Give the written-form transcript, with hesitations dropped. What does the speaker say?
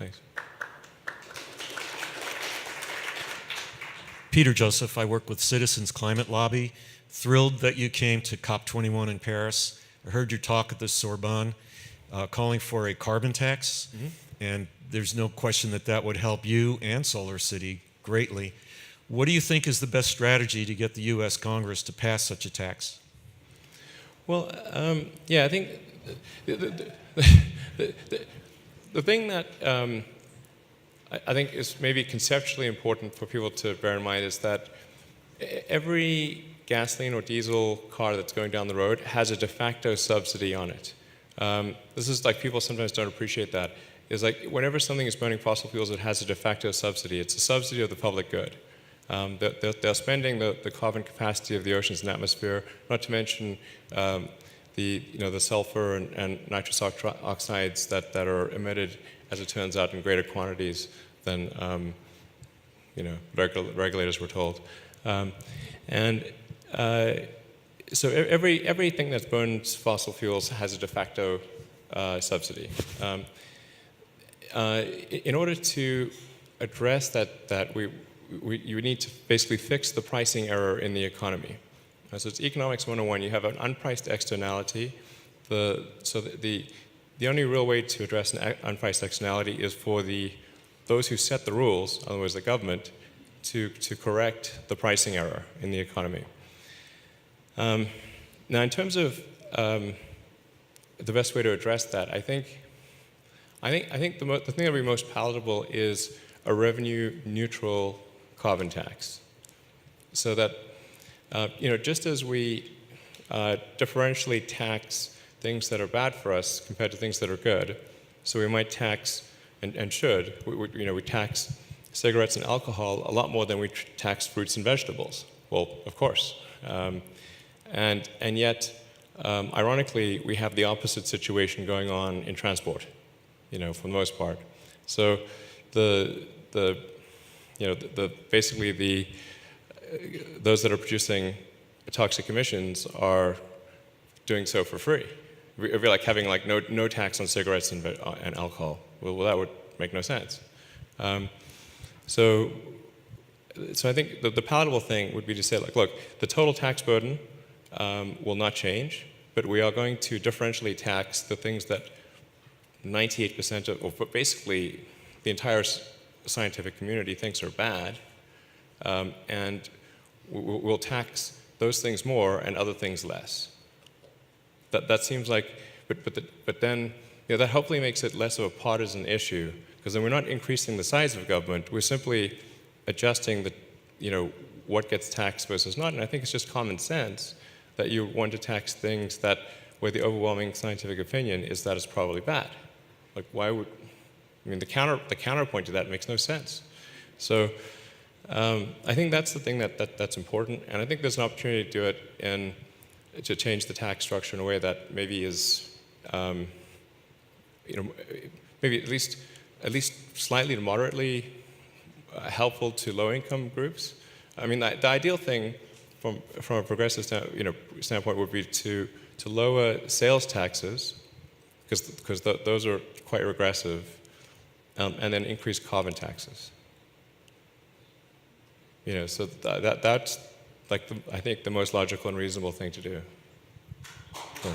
Thanks. Peter Joseph, I work with Citizens Climate Lobby. Thrilled that you came to COP21 in Paris. I heard your talk at the Sorbonne calling for a carbon tax, and there's no question that that would help you and Solar City greatly. What do you think is the best strategy to get the U.S. Congress to pass such a tax? Well, yeah, I think the thing that I think is maybe conceptually important for people to bear in mind is that every gasoline or diesel car that's going down the road has a de facto subsidy on it. This is like, people sometimes don't appreciate that. Is like, whenever something is burning fossil fuels, it has a de facto subsidy. It's a subsidy of the public good. They're spending the carbon capacity of the oceans and atmosphere, not to mention the sulfur and nitrous oxides that are emitted, as it turns out, in greater quantities than regulators were told. So everything that burns fossil fuels has a de facto subsidy. In order to address that, you need to basically fix the pricing error in the economy. So it's economics 101. You have an unpriced externality. The only real way to address an unpriced externality is for those who set the rules, in other words, the government, to correct the pricing error in the economy. Now, in terms of the best way to address that, I think the thing that would be most palatable is a revenue-neutral carbon tax, so that just as we differentially tax things that are bad for us compared to things that are good, so we might tax and should we tax cigarettes and alcohol a lot more than we tax fruits and vegetables. Well, of course. And yet, ironically, we have the opposite situation going on in transport, for the most part. So basically those that are producing toxic emissions are doing so for free. It'd be like having no tax on cigarettes and alcohol. Well, that would make no sense. So I think the palatable thing would be to say, look, the total tax burden will not change, but we are going to differentially tax the things that 98% of, or basically the entire scientific community thinks are bad, and we'll tax those things more and other things less. That seems like, but then that hopefully makes it less of a partisan issue, because then we're not increasing the size of government, we're simply adjusting what gets taxed versus not. And I think it's just common sense that you want to tax things where the overwhelming scientific opinion is that it's probably bad. Like, why would, the counterpoint to that makes no sense. So I think that's the thing that's important, and I think there's an opportunity to do it to change the tax structure in a way that maybe is, maybe at least slightly to moderately helpful to low-income groups. The ideal thing from a progressive standpoint would be to lower sales taxes, because those are quite regressive, and then increase carbon taxes. So that's I think the most logical and reasonable thing to do. So.